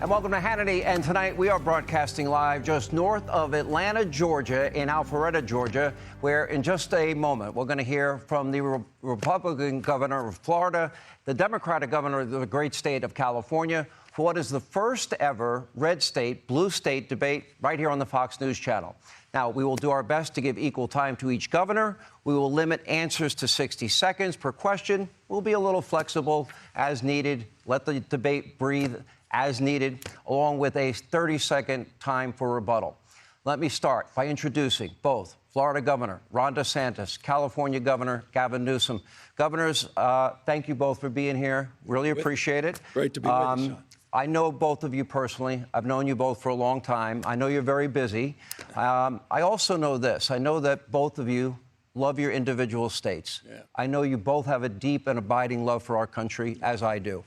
And welcome to Hannity. And tonight we are broadcasting live just north of Atlanta, Georgia, in Alpharetta, Georgia, where in just a moment we're going to hear from the Republican governor of Florida, the Democratic governor of the great state of California, for what is the first ever red state, blue state debate right here on the Fox News channel. Now, we will do our best to give equal time to each governor. We will limit answers to 60 seconds per question. We'll be a little flexible as needed. Let the debate breathe as needed, along with a 30-second time for rebuttal. Let me start by introducing both Florida Governor Ron DeSantis, California Governor Gavin Newsom. Governors, thank you both for being here. Really appreciate it. Great to be with you, Sean. I know both of you personally. I've known you both for a long time. I know you're very busy. I also know this. I know that both of you love your individual states. Yeah. I know you both have a deep and abiding love for our country, as I do.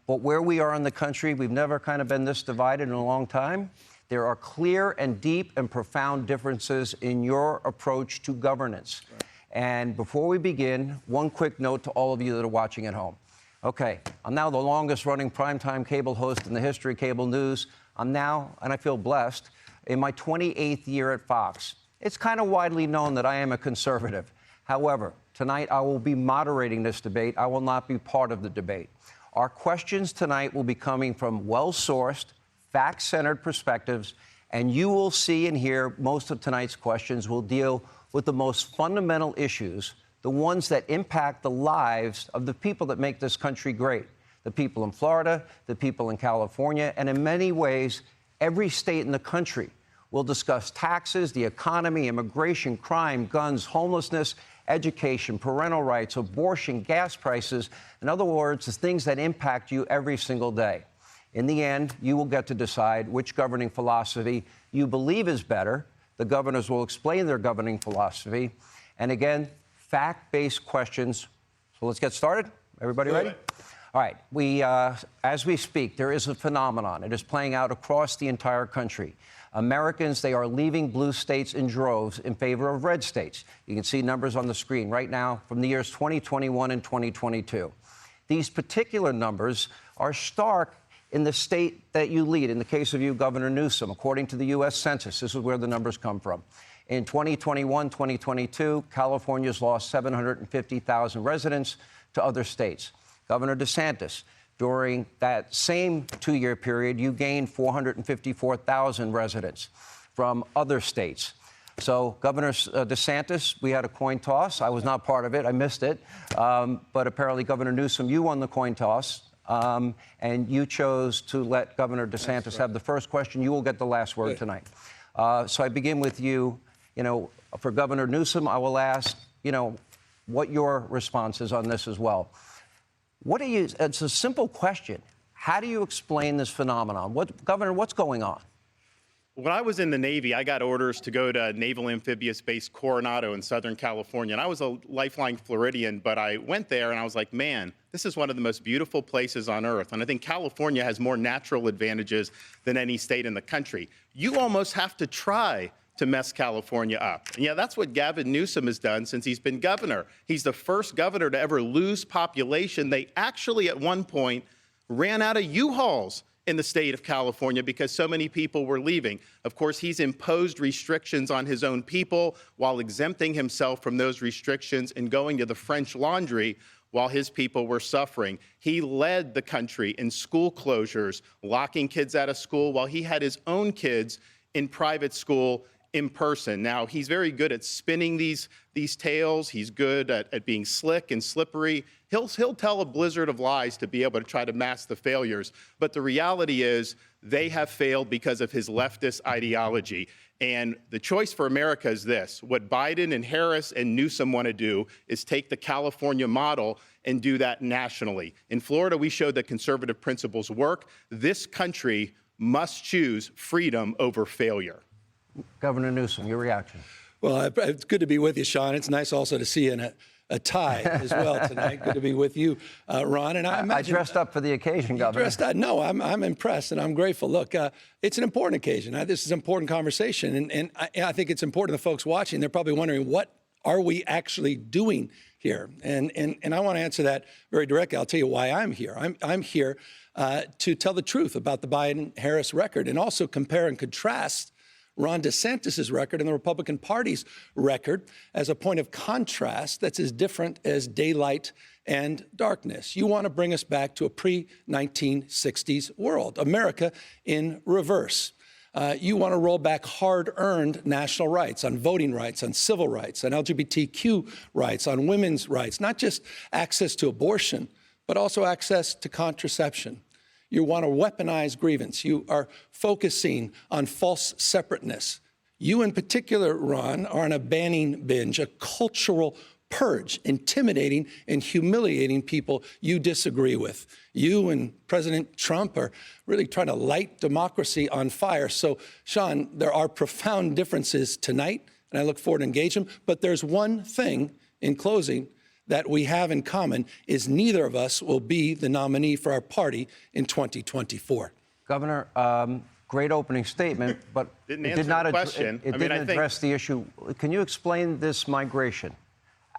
But where we are in the country, we've never kind of been this divided in a long time. There are clear and deep and profound differences in your approach to governance. Right. And before we begin, one quick note to all of you that are watching at home. Okay, I'm now the longest-running primetime cable host in the history of cable news. I'm now, and I feel blessed, in my 28th year at Fox. It's kind of widely known that I am a conservative. However, tonight I will be moderating this debate. I will not be part of the debate. Our questions tonight will be coming from well-sourced, fact-centered perspectives, and you will see and hear most of tonight's questions will deal with the most fundamental issues, the ones that impact the lives of the people that make this country great, the people in Florida, the people in California, and in many ways, every state in the country. We'll discuss taxes, the economy, immigration, crime, guns, homelessness, education, parental rights, abortion, gas prices. In other words, the things that impact you every single day. In the end, you will get to decide which governing philosophy you believe is better. The governors will explain their governing philosophy. And again, fact-based questions. So let's get started. Everybody ready? All right. As we speak, there is a phenomenon. It is playing out across the entire country. Americans, they are leaving blue states in droves in favor of red states. You can see numbers on the screen right now from the years 2021 and 2022. These particular numbers are stark in the state that you lead. In the case of you, Governor Newsom, according to the U.S. Census, this is where the numbers come from. In 2021, 2022, California's lost 750,000 residents to other states. Governor DeSantis, during that same two-year period, you gained 454,000 residents from other states. So, Governor DeSantis, we had a coin toss. I was not part of it. I missed it. But apparently, Governor Newsom, you won the coin toss. And you chose to let Governor DeSantis have the first question. You will get the last word tonight. So I begin with you. You know, for Governor Newsom, I will ask, you know, what your response is on this as well. It's a simple question. How do you explain this phenomenon? Governor, what's going on? When I was in the Navy, I got orders to go to Naval Amphibious Base Coronado in Southern California. And I was a lifelong Floridian, but I went there and I was like, man, this is one of the most beautiful places on earth. And I think California has more natural advantages than any state in the country. You almost have to try to mess California up. And yeah, that's what Gavin Newsom has done since he's been governor. He's the first governor to ever lose population. They actually, at one point, ran out of U-Hauls in the state of California because so many people were leaving. Of course, he's imposed restrictions on his own people while exempting himself from those restrictions and going to the French Laundry while his people were suffering. He led the country in school closures, locking kids out of school while he had his own kids in private school in person. Now, he's very good at spinning these tales. He's good at being slick and slippery. He'll tell a blizzard of lies to be able to try to mask the failures. But the reality is they have failed because of his leftist ideology. And the choice for America is this. What Biden and Harris and Newsom want to do is take the California model and do that nationally. In Florida, we showed that conservative principles work. This country must choose freedom over failure. Governor Newsom, your reaction. Well, it's good to be with you, Sean. It's nice also to see you in a tie as well tonight. Good to be with you, Ron. And I dressed up for the occasion, Governor. No, I'm impressed and I'm grateful. Look, it's an important occasion. This is an important conversation. And I think it's important to the folks watching. They're probably wondering, what are we actually doing here? And I want to answer that very directly. I'll tell you why I'm here. I'm here to tell the truth about the Biden-Harris record and also compare and contrast Ron DeSantis' record and the Republican Party's record as a point of contrast that's as different as daylight and darkness. You want to bring us back to a pre-1960s world, America in reverse. You want to roll back hard-earned national rights on voting rights, on civil rights, on LGBTQ rights, on women's rights, not just access to abortion, but also access to contraception. You want to weaponize grievance. You are focusing on false separateness. You in particular, Ron, are on a banning binge, a cultural purge, intimidating and humiliating people you disagree with. You and President Trump are really trying to light democracy on fire. So, Sean, there are profound differences tonight, and I look forward to engage them. But there's one thing in closing that we have in common is neither of us will be the nominee for our party in 2024. Governor, great opening statement, but Didn't it answer did not the question. It I mean, didn't I think- address the issue. Can you explain this migration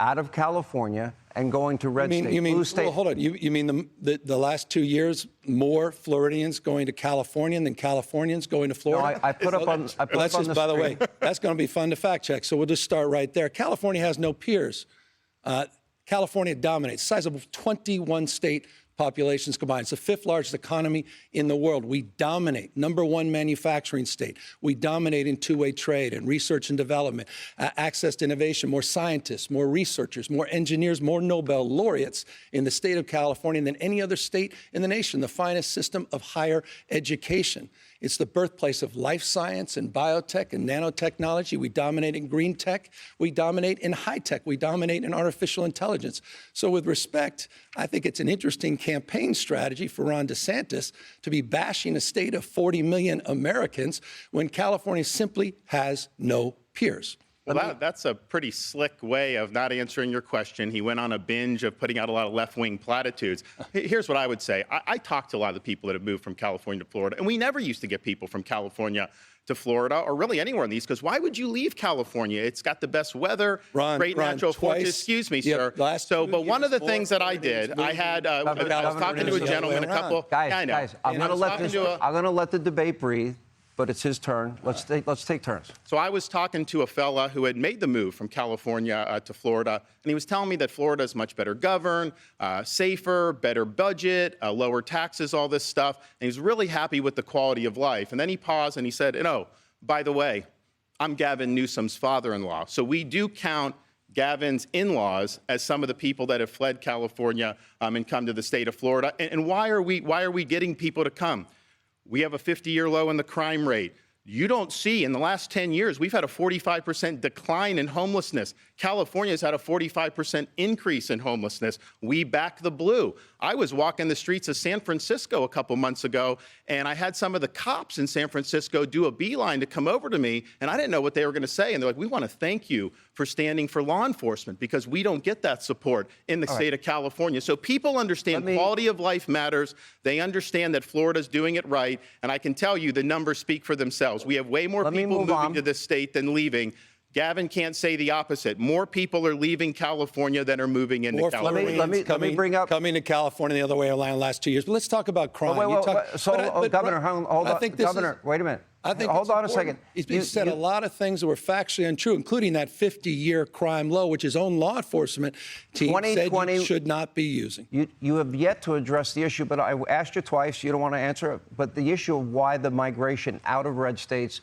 out of California and going to red states, blue states? Well, hold on. You mean the last 2 years, more Floridians going to California than Californians going to Florida? No, I put up on. I put That's up on just, the by the screen. way, that's going to be fun to fact check. So we'll just start right there. California has no peers. California dominates, size of 21 state populations combined. It's the fifth largest economy in the world. We dominate, #1 manufacturing state. We dominate in two-way trade and research and development, access to innovation, more scientists, more researchers, more engineers, more Nobel laureates in the state of California than any other state in the nation, the finest system of higher education. It's the birthplace of life science and biotech and nanotechnology. We dominate in green tech. We dominate in high tech. We dominate in artificial intelligence. So with respect, I think it's an interesting campaign strategy for Ron DeSantis to be bashing a state of 40 million Americans when California simply has no peers. Well, that's a pretty slick way of not answering your question. He went on a binge of putting out a lot of left-wing platitudes. Here's what I would say. I talked to a lot of the people that have moved from California to Florida, and we never used to get people from California to Florida or really anywhere in the East, because why would you leave California? It's got the best weather, great natural forces. Excuse me, sir. But one of the things that I did, I was talking to a gentleman, a couple. Guys, I'm going to let the debate breathe. But it's his turn. Let's take turns. So I was talking to a fella who had made the move from California to Florida, and he was telling me that Florida is much better governed, safer, better budget, lower taxes, all this stuff. And he was really happy with the quality of life. And then he paused and he said, by the way, I'm Gavin Newsom's father-in-law. So we do count Gavin's in-laws as some of the people that have fled California and come to the state of Florida. And why are we getting people to come? We have a 50-year low in the crime rate. You don't see, in the last 10 years, we've had a 45% decline in homelessness. California's had a 45% increase in homelessness. We back the blue. I was walking the streets of San Francisco a couple months ago, and I had some of the cops in San Francisco do a beeline to come over to me, and I didn't know what they were going to say. And they're like, we want to thank you for standing for law enforcement, because we don't get that support in the state of California. So people understand quality of life matters. They understand that Florida's doing it right, and I can tell you the numbers speak for themselves. We have way more people moving to this state than leaving. Gavin can't say the opposite. More people are leaving California than are moving into California. Let me bring up coming to California the other way around the last 2 years. But let's talk about crime. Governor, hold on. Governor, wait a minute. Hold on a second. He's said a lot of things that were factually untrue, including that 50-year crime low, which his own law enforcement team said you should not be using. You have yet to address the issue, but I asked you twice. You don't want to answer it. But the issue of why the migration out of red states,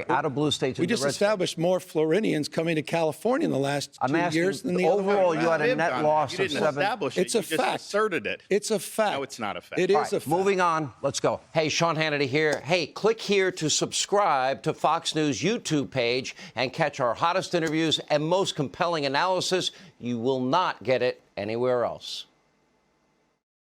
out of blue states. We just established more Floridians coming to California in the last 2 years than the overall, other. You had a net loss of 7. Establish it. It's a fact. Just asserted it. It's a fact. No, it's not a fact. It is a fact. Moving on. Let's go. Hey, Sean Hannity here. Hey, click here to subscribe to Fox News YouTube page and catch our hottest interviews and most compelling analysis. You will not get it anywhere else.